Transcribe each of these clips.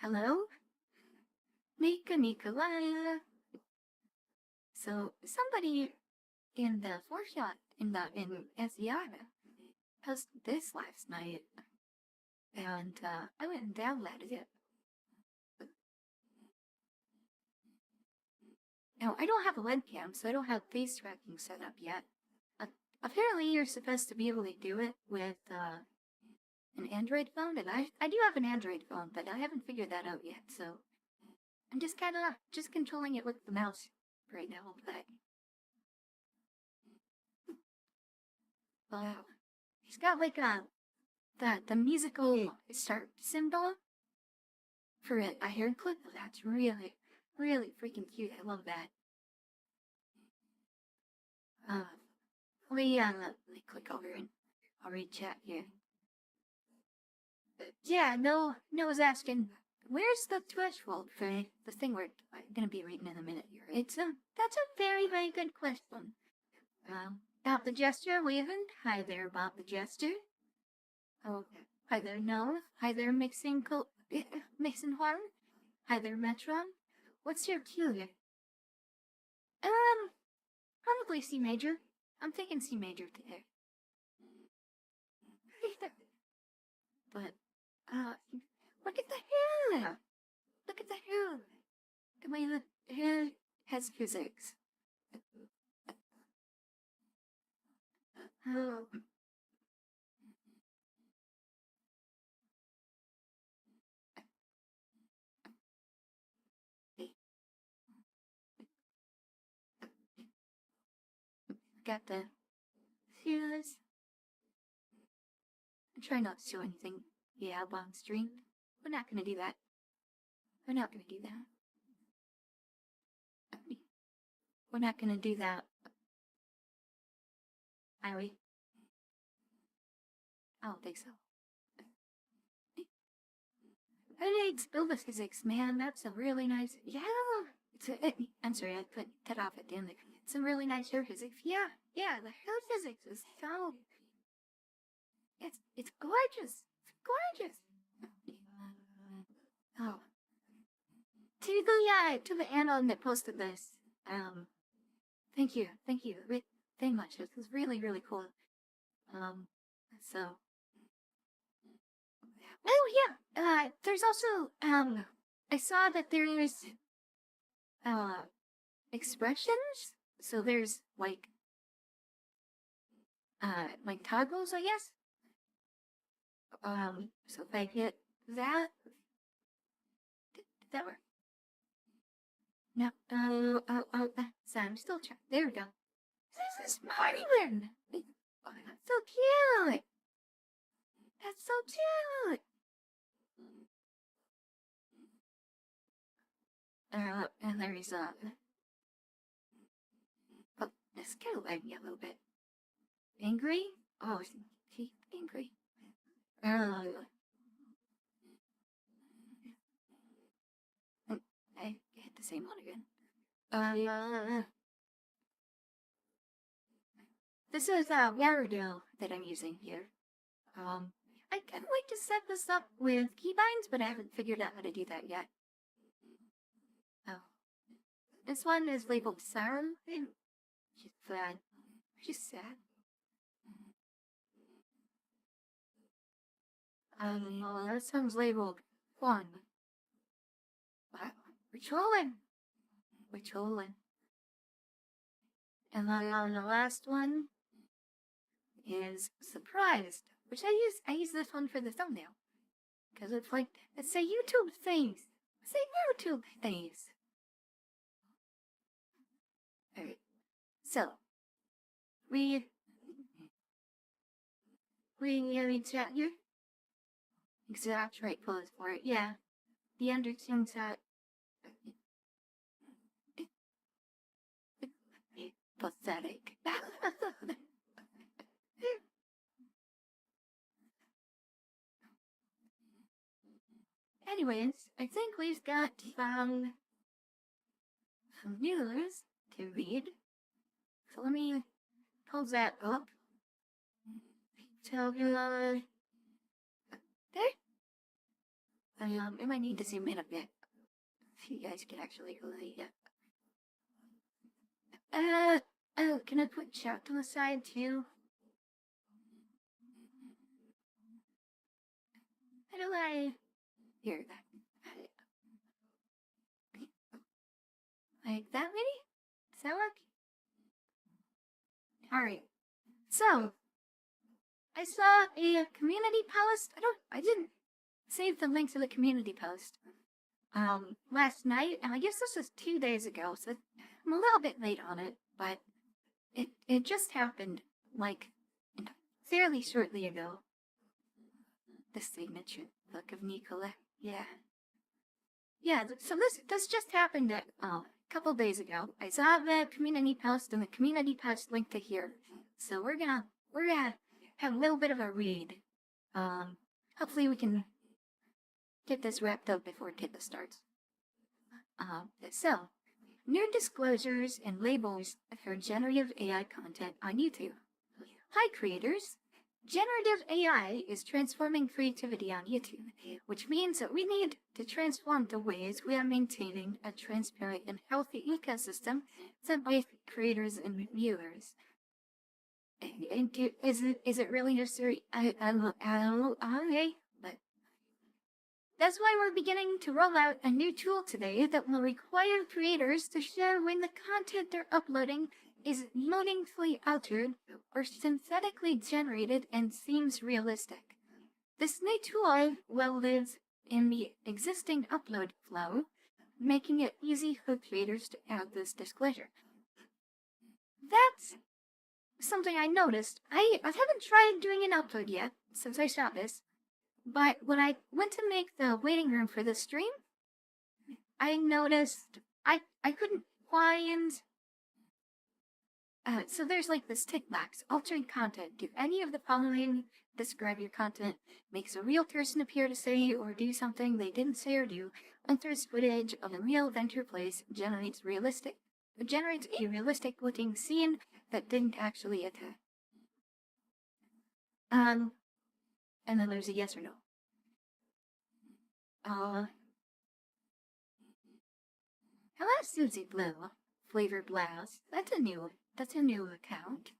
Hello? Nikolai. So somebody in the foreshot in SEI posted this last night, and I went and downloaded it. Now I don't have a webcam, so I don't have face tracking set up yet. Apparently, you're supposed to be able to do it with an Android phone, and I do have an Android phone, but I haven't figured that out yet. So I'm just kind of just controlling it with the mouse right now. But he's got like the musical start symbol for it. I hear a clip of that's really freaking cute. I love that. Let me click over and I'll read chat here. Yeah, Noah's asking, where's the threshold for the thing we're gonna be reading in a minute here? That's a very good question. Bob the Jester, Weaven. Hi there, Bob the Jester. Oh, hi there, Noah. Hi there, Mixing Horn. Hi there, Metron. What's your cue here? Probably C major. I'm thinking C major there. But, look at the hair! Look at the hair! The way the hair has physics. Oh. Got the shoes. I'm trying not to show anything on stream. We're not gonna do that. We're not gonna do that. We're not gonna do that. Are we? I don't think so. I need Bilba physics, man. That's a really nice. Yeah. I'm sorry, I put that off at the end. It's a really nice hair physics. Yeah, the hair physics is so. It's gorgeous. It's gorgeous. Oh. To the anon that posted this. Thank you very much. This was really cool. So. Oh yeah. There's also I saw that there's expressions. So there's like toggles, I guess. So if I hit that, did that work? No. So I'm still trying. There we go. This is Marvin. Oh, that's so cute. That's so cute. And there's oh, this kind of lighted me a little bit. Angry? Oh, she angry. I hit the same one again. This is Yarudo that I'm using here. I can't wait to set this up with keybinds, but I haven't figured out how to do that yet. Oh. This one is labeled Sarah. She's sad. She's sad. This one's labeled Fun. We're trolling. We're trolling. And then the last one is Surprised, which I use this one for the thumbnail. Because it's like, it's a YouTube things. It's a YouTube things. Alright. So, we chat here. Exact right pose for it. Yeah. The undertone chat. Pathetic. Anyways, I think we've got some news to read. So let me pull that up. Tell you there. I might need to zoom in a bit. If you guys can actually relate it. Oh, can I put chat to the side too? How do I... Here, that. Like that, maybe? Does that work? Alright. So, I saw a community post. I didn't save the link to the community post. Last night, and I guess this was 2 days ago, so I'm a little bit late on it, but it just happened, like, fairly shortly ago. This signature look of Nicola, yeah. Yeah, so this just happened a couple days ago. I saw the community post, and the community post linked to here. So we're gonna have a little bit of a read. Hopefully we can get this wrapped up before Tita starts. So, new disclosures and labels for generative AI content on YouTube. Hi creators! Generative AI is transforming creativity on YouTube, which means that we need to transform the ways we are maintaining a transparent and healthy ecosystem for both creators and viewers. Is it really necessary? I don't know, okay, but that's why we're beginning to roll out a new tool today that will require creators to show when the content they're uploading is meaningfully altered or synthetically generated and seems realistic. This new tool will live in the existing upload flow, making it easy for creators to add this disclosure. That's something I noticed. I haven't tried doing an upload yet since I saw this, but when I went to make the waiting room for this stream, I noticed I couldn't find... so there's like this tick box, altered content. Do any of the following describe your content? Makes a real person appear to say or do something they didn't say or do. Enters footage of a real event or place. Generates a realistic looking scene that didn't actually occur. And then there's a yes or no. Hello, Susie Blue. Flavor Blouse. That's a new account.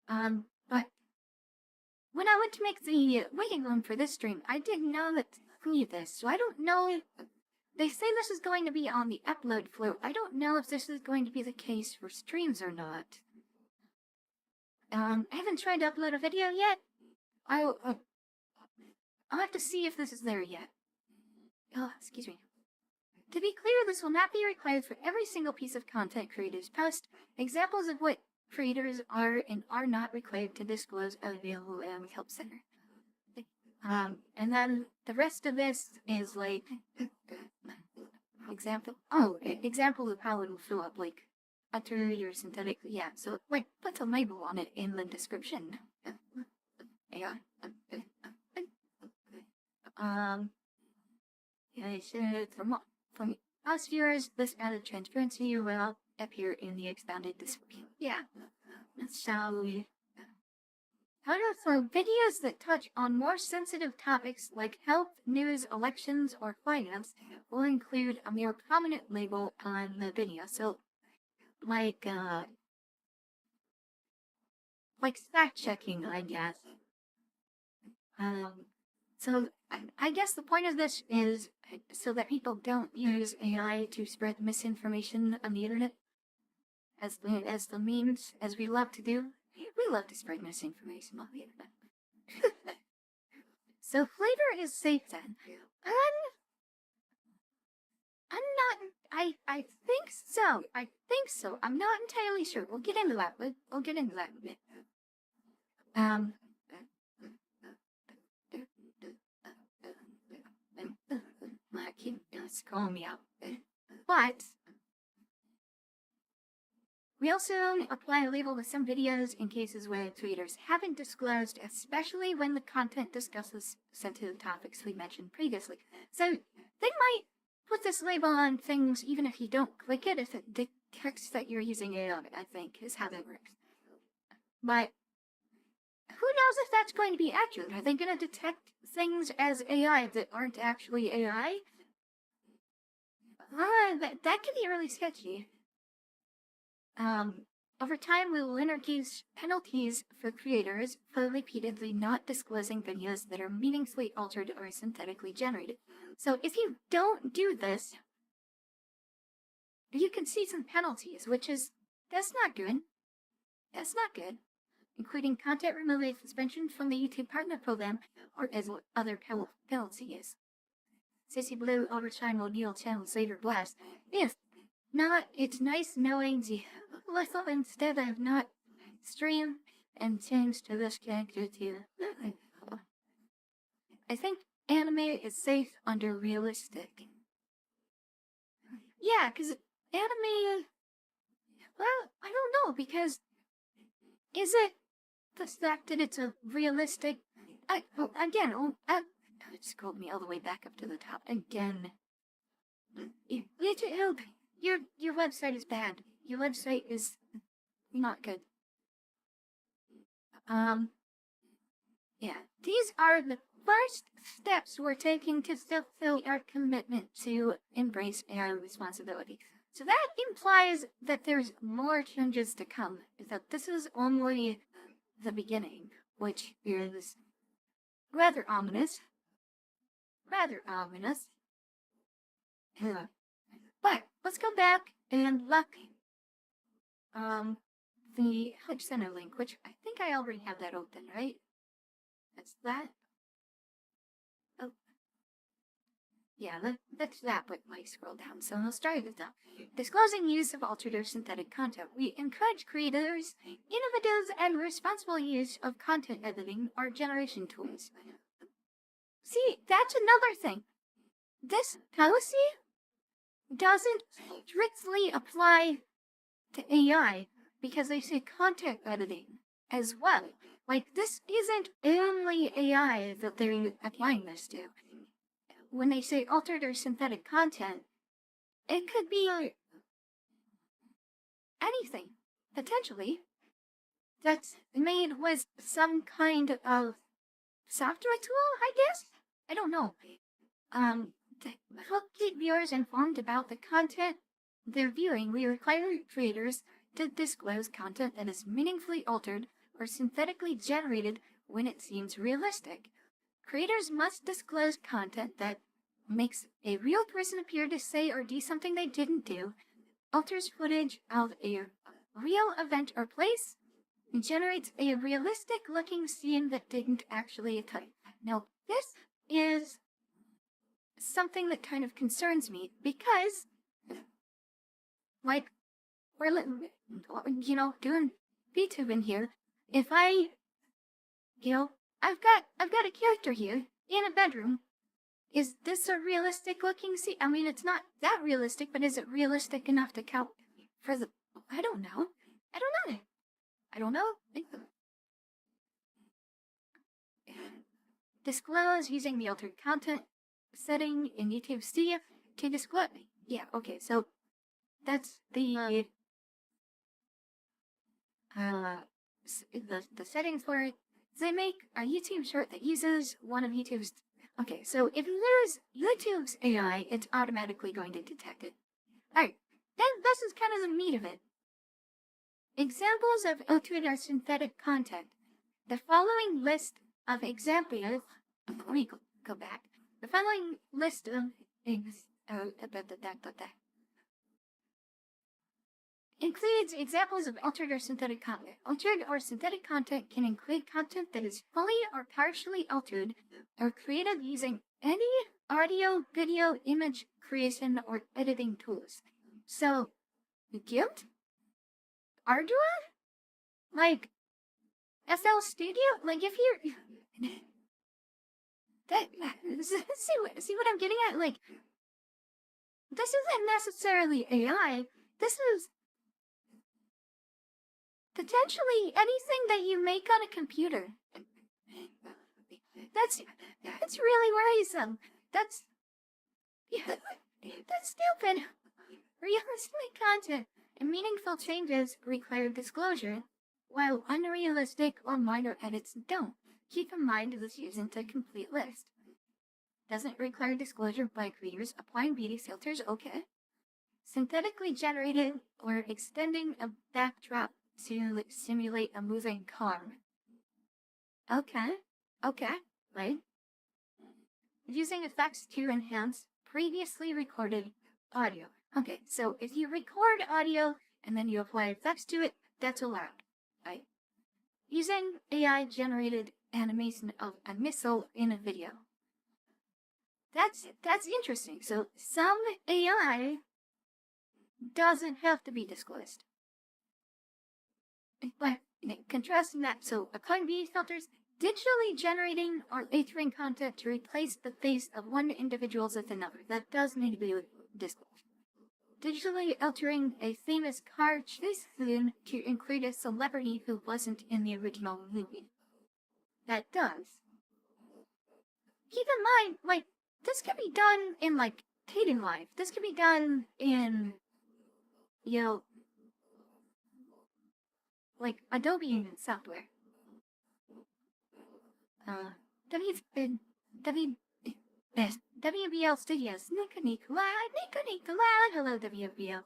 But when I went to make the waiting room for this stream, I didn't know that to this, so I don't know. They say this is going to be on the upload flow. I don't know if this is going to be the case for streams or not. I haven't tried to upload a video yet. I'll have to see if this is there yet. Oh, excuse me. To be clear, this will not be required for every single piece of content creators post. Examples of what creators are and are not required to disclose are available in the Help Center. And then the rest of this is like example of how it will show up, like uttered or synthetic. Yeah, so like put a label on it in the description. Yeah. Yeah, so from us viewers, this added transparency will appear in the expanded description. Yeah. So, however, for videos that touch on more sensitive topics like health, news, elections, or finance, will include a more prominent label on the video. So, like fact checking, I guess. So I guess the point of this is so that people don't use AI to spread misinformation on the internet, as the memes, as we love to do. We love to spread misinformation on the internet. So flavor is safe then. I think so. I think so. I'm not entirely sure. We'll get into that. We'll get into that in a bit. My kid is calling me out. But we also apply a label to some videos in cases where creators haven't disclosed, especially when the content discusses sensitive topics we mentioned previously. So they might put this label on things even if you don't click it, if it detects that you're using AI, I think, is how that works. But who knows if that's going to be accurate? Are they going to detect things as AI that aren't actually AI? That could be really sketchy. Over time, we will introduce penalties for creators for repeatedly not disclosing videos that are meaningfully altered or synthetically generated. So if you don't do this, you can see some penalties, that's not good. That's not good. Including content removal, suspension from the YouTube Partner Program, or as other penalties. Sissy Blue overtime will deal channels later blast. If not, it's nice knowing the little instead of not stream and change to this character too. I think anime is safe under realistic. Yeah, because anime, well, I don't know, because is it the fact that it's a realistic, it scrolled me all the way back up to the top again. YouTube, your website is bad. Your website is not good. Yeah, these are the first steps we're taking to fulfill our commitment to embrace our responsibility. So that implies that there's more changes to come, that this is only the beginning, which is rather ominous. But let's go back and look the Help Center link, which I think I already have that open, right? That's that. Oh, yeah, that's that, but I scroll down. So I'll start with that. Disclosing use of altered or synthetic content. We encourage creators, innovative, and responsible use of content editing or generation tools. See, that's another thing. This policy doesn't strictly apply to AI because they say content editing as well. Like, this isn't only AI that they're applying this to. When they say altered or synthetic content, it could be anything, potentially, that's made with some kind of software tool, I guess? I don't know. To help keep viewers informed about the content they're viewing, we require creators to disclose content that is meaningfully altered or synthetically generated when it seems realistic. Creators must disclose content that makes a real person appear to say or do something they didn't do, alters footage of a real event or place, and generates a realistic-looking scene that didn't actually occur. Now, this is something that kind of concerns me because, like, we're doing VTube in here. If I've got a character here in a bedroom. Is this a realistic looking scene? I mean, it's not that realistic, but is it realistic enough to count for the? I don't know. Disclose using the altered content setting in YouTube Studio to disclose. Yeah, okay, so that's the settings for it. They make a YouTube short that uses one of YouTube's. Okay, so if you lose YouTube's AI, it's automatically going to detect it. Alright, then this is kind of the meat of it. Examples of altered or synthetic content. The following list of examples. Let me go back. The following list of includes examples of altered or synthetic content. Altered or synthetic content can include content that is fully or partially altered or created using any audio, video, image creation, or editing tools. So, Guild? Arduino? Like, FL Studio? Like, if you're... see what I'm getting at? Like, this isn't necessarily AI. This is potentially anything that you make on a computer. That's really worrisome. That's stupid. Realistic content and meaningful changes require disclosure, while unrealistic or minor edits don't. Keep in mind this isn't a complete list. Doesn't require disclosure by creators. Applying beauty filters, okay. Synthetically generated or extending a backdrop to simulate a moving car. Okay, right. Using effects to enhance previously recorded audio. Okay, so if you record audio and then you apply effects to it, that's allowed, right? Using AI-generated animation of a missile in a video. That's interesting. So some AI doesn't have to be disclosed. But contrasting that, so applying beauty filters, digitally generating or altering content to replace the face of one individual with another. That does need to be disclosed. Digitally altering a famous car chase scene to include a celebrity who wasn't in the original movie. That does. Keep in mind, like, this could be done in, like, dating life. This could be done in, you know, like, Adobe software. WBL Studios. Nikolai. Hello, WBL.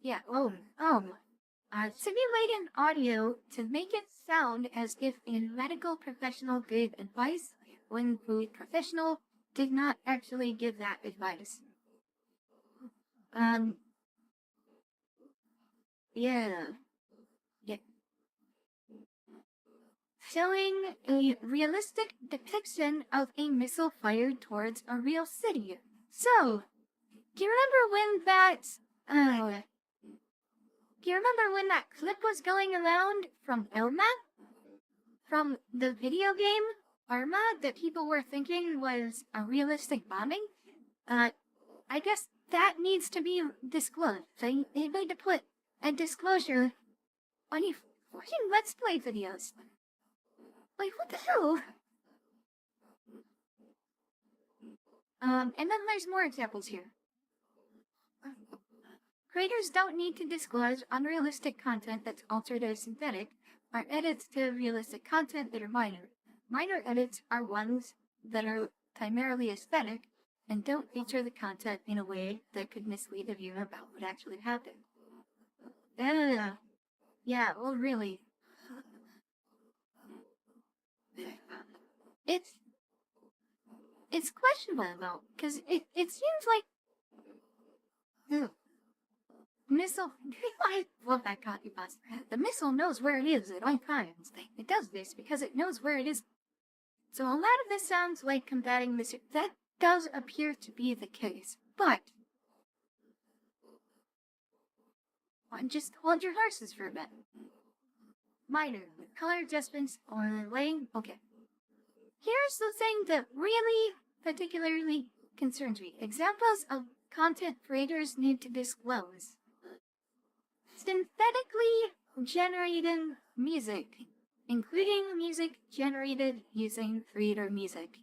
Yeah, simulating audio to make it sound as if a medical professional gave advice when the professional did not actually give that advice. Yeah. Showing a realistic depiction of a missile fired towards a real city. So, do you remember when that clip was going around from Elma? From the video game Arma that people were thinking was a realistic bombing? I guess that needs to be disclosed. They need to put a disclosure on your fucking Let's Play videos. Like, what the hell? And then there's more examples here. Creators don't need to disclose unrealistic content that's altered or synthetic, or edits to realistic content that are minor. Minor edits are ones that are primarily aesthetic and don't feature the content in a way that could mislead the viewer about what actually happened. Yeah, well, really. It's questionable though, because it seems like the missile. I love that copy bus. The missile knows where it is at all times. It does this because it knows where it is. So a lot of this sounds like combating missile. That does appear to be the case, but just hold your horses for a bit. Minor color adjustments or lighting. Okay. Here's the thing that really particularly concerns me. Examples of content creators need to disclose. Synthetically generated music, including music generated using creator music.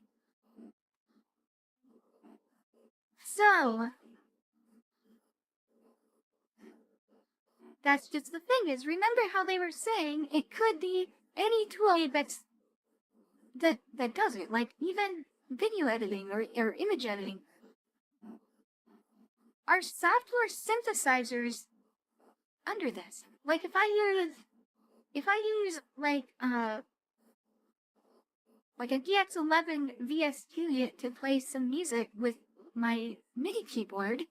So, that's just the thing is, remember how they were saying it could be any tool that does it, like even video editing or image editing. Are software synthesizers under this? Like if I use like a DX11 VS2 to play some music with my MIDI keyboard,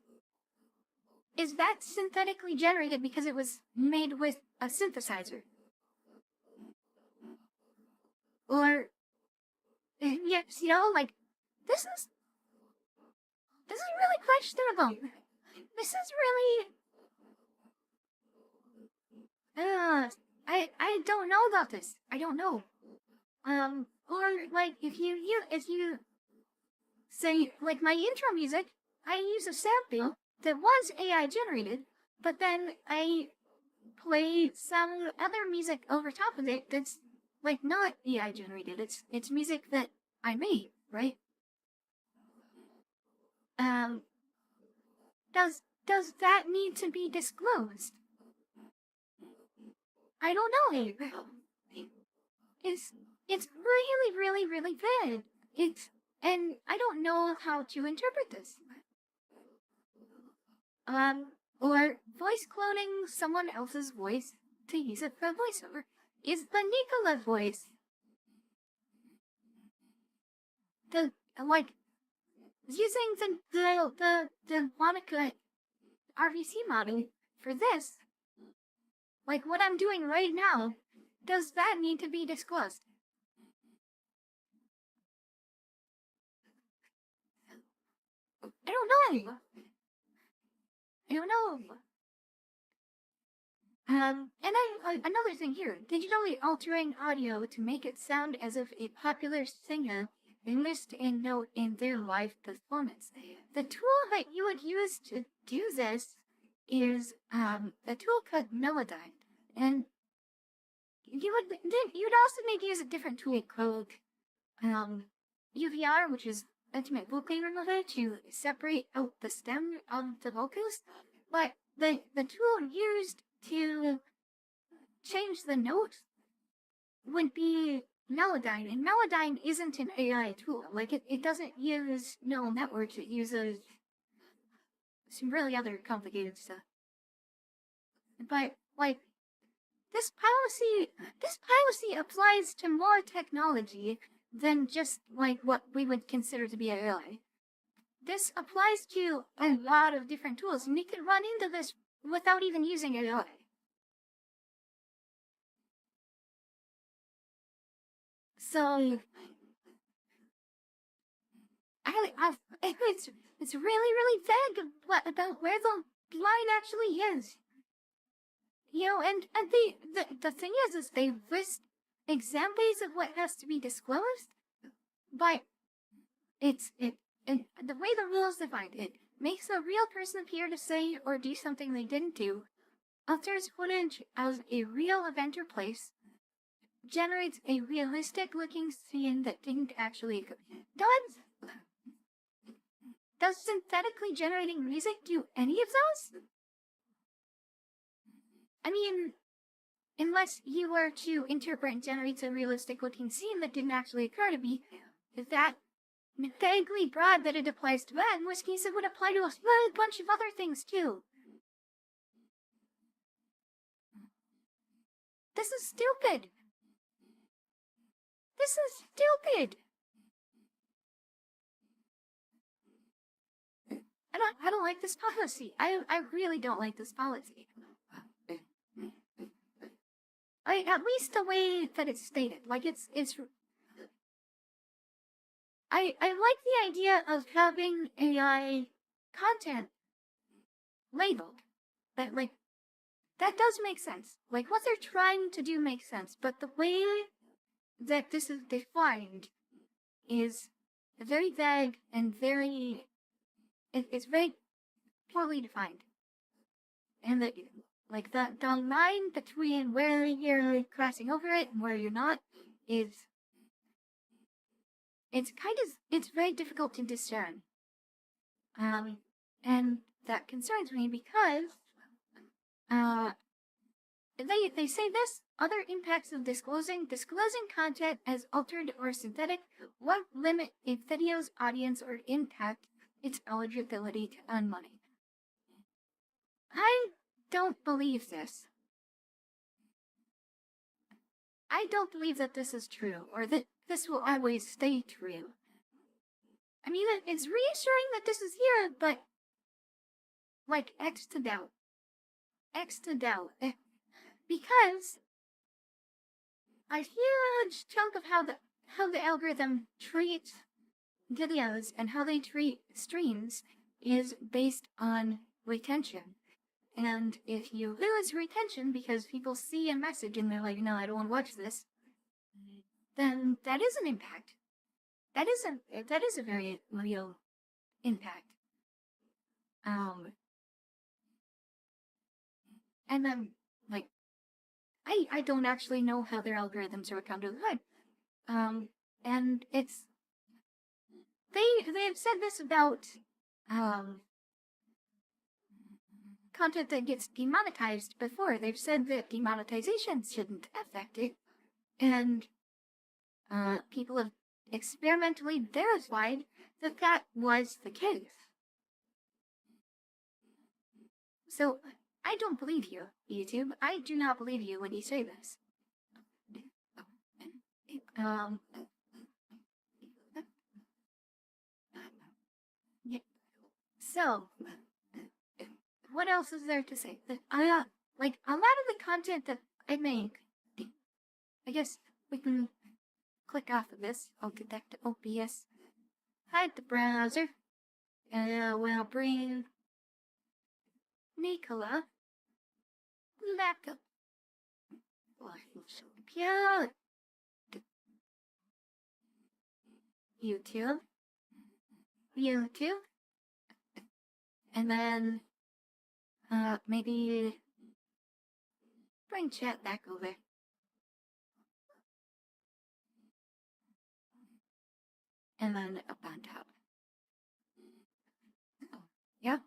is that synthetically generated because it was made with a synthesizer? Or, yes, like, this is really questionable. This is really, I don't know about this. I don't know. Or, like, if you say, like, my intro music, I use a sample that was AI generated, but then I play some other music over top of it that's, like, not AI generated. It's music that I made, right? Does that need to be disclosed? I don't know. It's really, really, really bad. And I don't know how to interpret this. Or voice cloning someone else's voice to use it for voiceover. Is the Nicola voice using the Monica RVC model for this? Like what I'm doing right now, does that need to be disclosed? I don't know. I don't know. And another thing here, digitally altering audio to make it sound as if a popular singer missed a note in their live performance. The tool that you would use to do this is a tool called Melodyne, and you'd also need to use a different tool called UVR, which is Ultimate Vocal Remover, to separate out the stem of the vocals. But the tool used to change the notes would be Melodyne, and Melodyne isn't an AI tool. Like, it doesn't use neural networks, it uses some really other complicated stuff. But, like, this policy applies to more technology than just, like, what we would consider to be AI. This applies to a lot of different tools, and you can run into this without even using AI. So, it's really, really vague about where the line actually is. You know, and the thing is they list examples of what has to be disclosed, but and the way the rules defined it makes a real person appear to say or do something they didn't do, alters footage as a real event or place, generates a realistic looking scene that didn't actually occur. Does synthetically generating music do any of those? I mean, unless you were to interpret and generate a realistic looking scene that didn't actually occur to be that vaguely broad that it applies to that, in which case it would apply to a bunch of other things too. This is stupid. This is stupid. I don't like this policy. I really don't like this policy. At least the way that it's stated. Like, I like the idea of having AI content labeled. That does make sense. Like, what they're trying to do makes sense, but the way that this is defined is very vague and it's very poorly defined. And the line between where you're crossing over it and where you're not it's very difficult to discern. And that concerns me because they say this other impacts of disclosing content as altered or synthetic won't limit a video's audience or impact its eligibility to earn money. I don't believe this. I don't believe that this is true, or that this will always stay true. I mean, it's reassuring that this is here, but like X to doubt. Because a huge chunk of how the algorithm treats videos and how they treat streams is based on retention. And if you lose retention because people see a message and they're like, no, I don't want to watch this, then that is an impact. That is a very real impact. And then, like, I don't actually know how their algorithms are accounted for. And it's, they have said this about, content that gets demonetized before. They've said that demonetization shouldn't affect it. And people have experimentally verified that that was the case. So, I don't believe you, YouTube. I do not believe you when you say this. Yeah. So, what else is there to say? Like, a lot of the content that I make, I guess we can click off of this. I'll get back to OBS. Hide the browser. And we'll bring Nicola back up. Yeah. YouTube. And then, maybe bring chat back over. And then up on top. Yeah.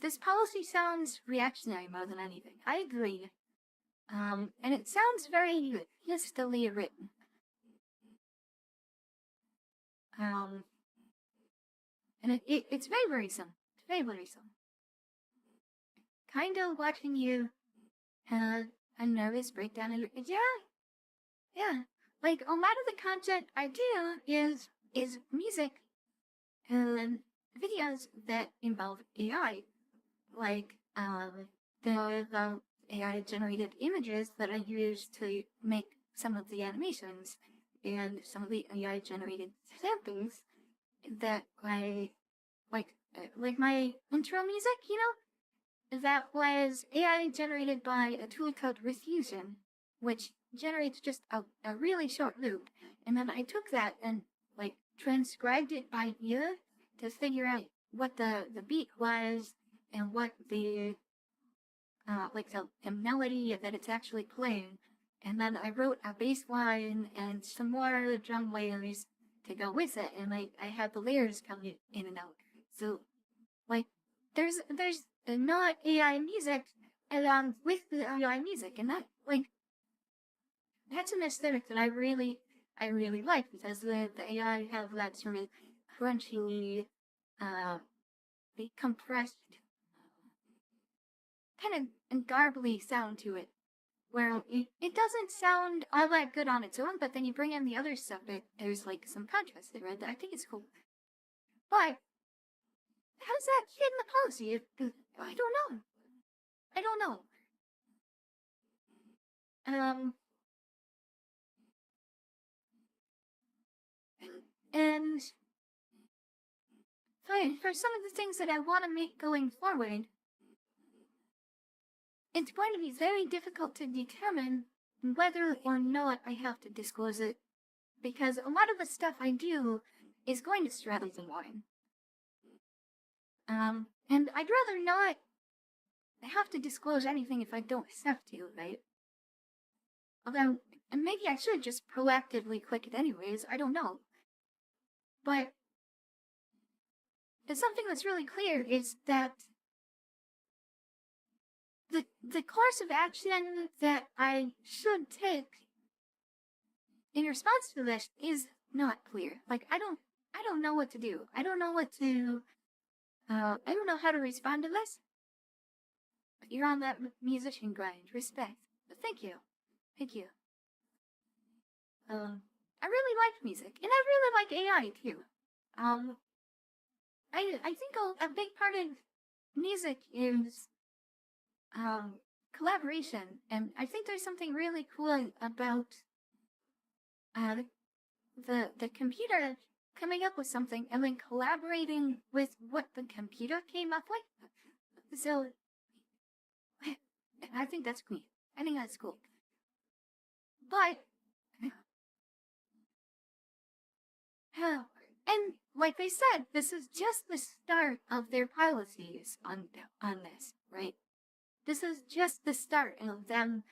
This policy sounds reactionary more than anything. I agree. And it sounds very hastily written. And it's very worrisome. It's very worrisome. Kind of watching you have a nervous breakdown. Yeah. Like, a lot of the content I do is music and videos that involve AI. Like, the AI-generated images that I use to make some of the animations, and some of the AI-generated samples that like my intro music, that was AI-generated by a tool called Refusion, which generates just a really short loop. And then I took that and, like, transcribed it by ear to figure out what the beat was and what the melody that it's actually playing. And then I wrote a bass line and some more drum layers to go with it, and I had the layers coming in and out. So, like, there's not AI music along with the AI music, and that's an aesthetic that I really like, because the AI have that sort of crunchy, compressed, kind of garbly sound to it, where it doesn't sound all that good on its own, but then you bring in the other stuff, there's like some contrast there, and I think it's cool. But how does that fit in the policy? I don't know. And for some of the things that I want to make going forward, it's going to be very difficult to determine whether or not I have to disclose it, because a lot of the stuff I do is going to straddle the line. And I'd rather not have to disclose anything if I don't have to, right? Although, maybe I should just proactively click it anyways, I don't know. But something that's really clear is that the course of action that I should take in response to this is not clear. Like, I don't know what to do. I don't know how to respond to this. But you're on that musician grind. Respect. But thank you. I really like music, and I really like AI too. I think a big part of music is collaboration, and I think there's something really cool about the computer coming up with something and then collaborating with what the computer came up with. So I think that's cool. But and like they said, this is just the start of their policies on this, right? This is just the start of them,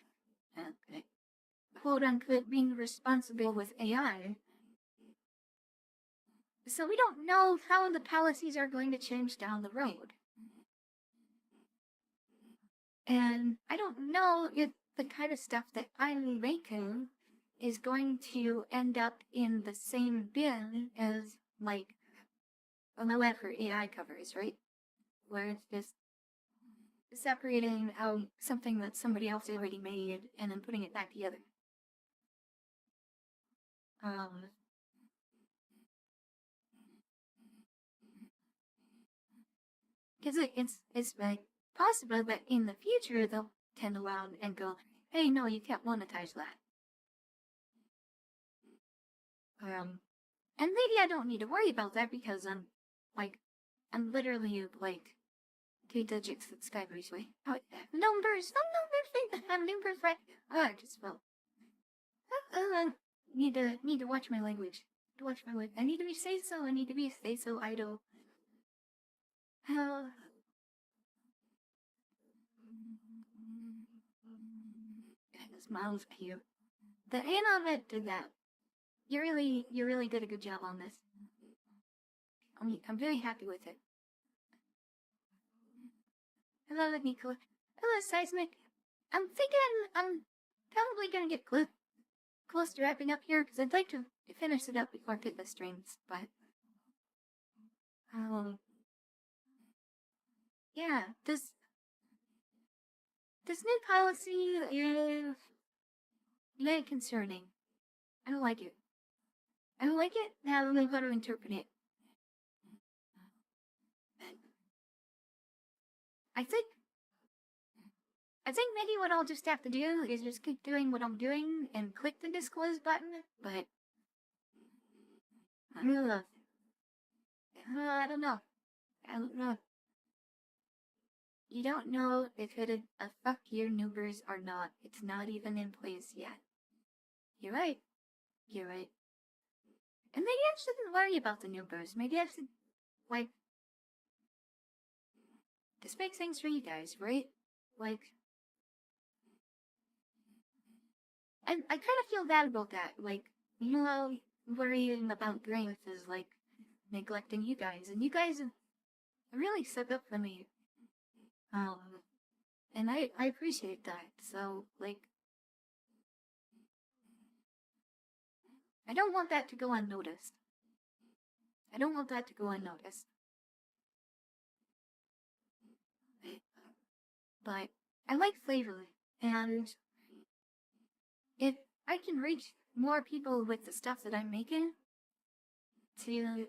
quote unquote, being responsible with AI. So we don't know how the policies are going to change down the road. And I don't know if the kind of stuff that I'm making is going to end up in the same bin as, like, whatever AI covers, right? Where it's just separating out something that somebody else already made and then putting it back together. Because it's like possible that in the future they'll turn around and go, hey, no, you can't monetize that. And maybe I don't need to worry about that because I'm literally like 2-digit subscribers away. Oh, numbers, numbers, right? Oh, I just felt. Need to watch my language. To watch my language. I need to be say so. I need to be say so idle. Smiles cute. The animate did that. You really did a good job on this. I'm very happy with it. Hello, Nicola. Hello, Seismic. I'm thinking I'm probably gonna get close to wrapping up here because I'd like to finish it up before I pick the streams, but yeah, this new policy is very concerning. I don't like it. I don't like it. Now I don't know how to interpret it. I think maybe what I'll just have to do is just keep doing what I'm doing and click the disclose button, but I don't know. I don't know. You don't know if it'd affect your numbers or not. It's not even in place yet. You're right. You're right. And maybe I shouldn't worry about the numbers. Maybe I should, like, this makes things for you guys, right? Like, I kind of feel bad about that. Like, you know, worrying about growth is like neglecting you guys, and you guys have really stepped up for me. And I appreciate that. So, like, I don't want that to go unnoticed. I don't want that to go unnoticed. But I like flavor, and if I can reach more people with the stuff that I'm making to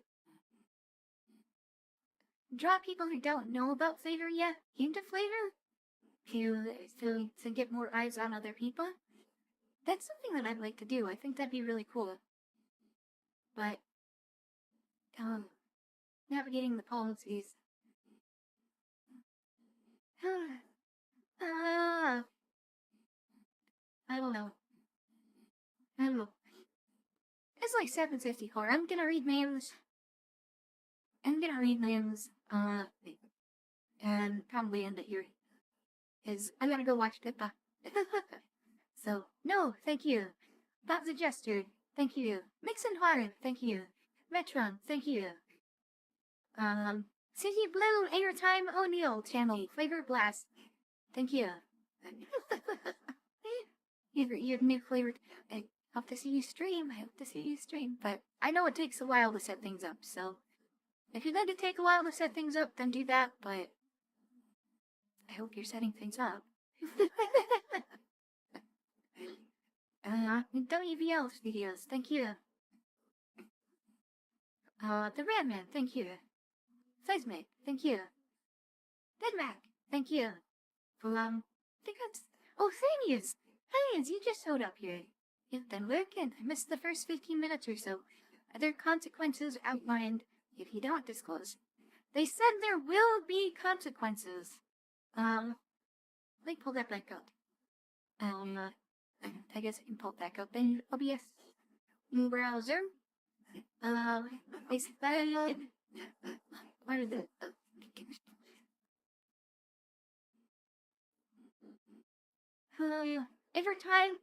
draw people who don't know about flavor yet into flavor, to get more eyes on other people, that's something that I'd like to do. I think that'd be really cool. But navigating the policies. I don't know. It's like 7:54. I'm gonna read names. And probably end it here. Is I'm gonna go watch Pippa. So, no, thank you. Bob the Jester, thank you. Mixon Hard, thank you. Metron, thank you. City Blue, Airtime O'Neill channel, Flavor Blast, thank you. Your new flavor. I hope to see you stream. But I know it takes a while to set things up, so if you're going to take a while to set things up, then do that, but I hope you're setting things up. WVL videos, thank you. The Redman, thank you. Seismic, thank you. Deadmac, thank you. I think that's... Oh, Thanius! Thanius, you just showed up here. You've been lurking. I missed the first 15 minutes or so. Other consequences outlined if you don't disclose. They said there will be consequences. Let me pull that back up. I guess I can pull it back up in OBS browser. They said... Where is it? Every time...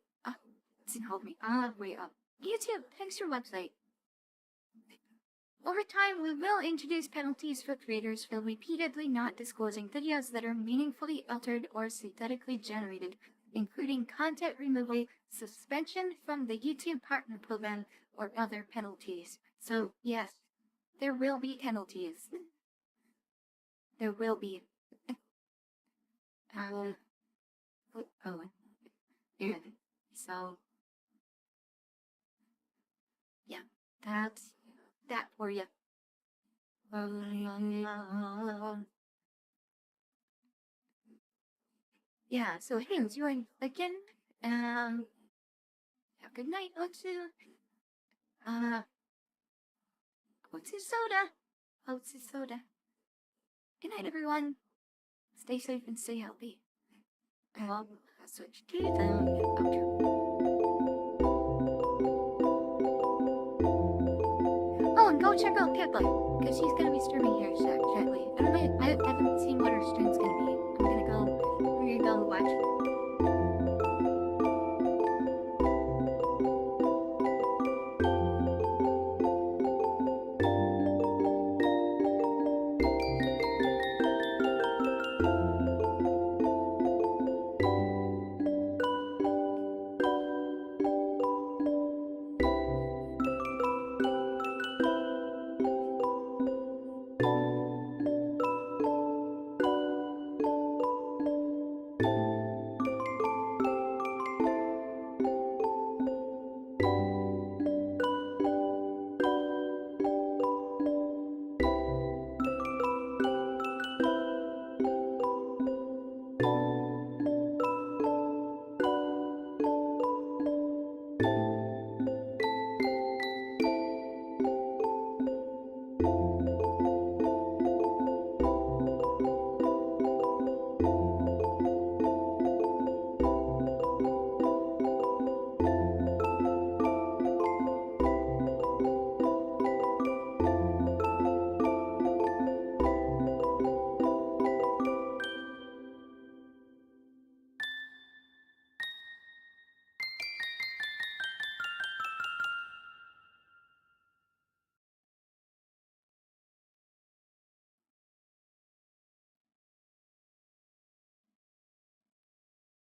Hold me. Way up. YouTube, thanks your website. Over time, we will introduce penalties for creators for repeatedly not disclosing videos that are meaningfully altered or synthetically generated, including content removal, suspension from the YouTube Partner Program, or other penalties. So, yes, there will be penalties. There will be. Oh, yeah. So, yeah, that's that for you. Yeah, so hey, it's you again. Have a good night, Otsu. Otsu soda. Otsu soda. Good night, everyone. Stay safe and stay healthy. I'll switch to the outro. Oh, and go check out Pippa, because she's gonna be streaming here shortly. I haven't seen what her stream's gonna be. We're gonna go watch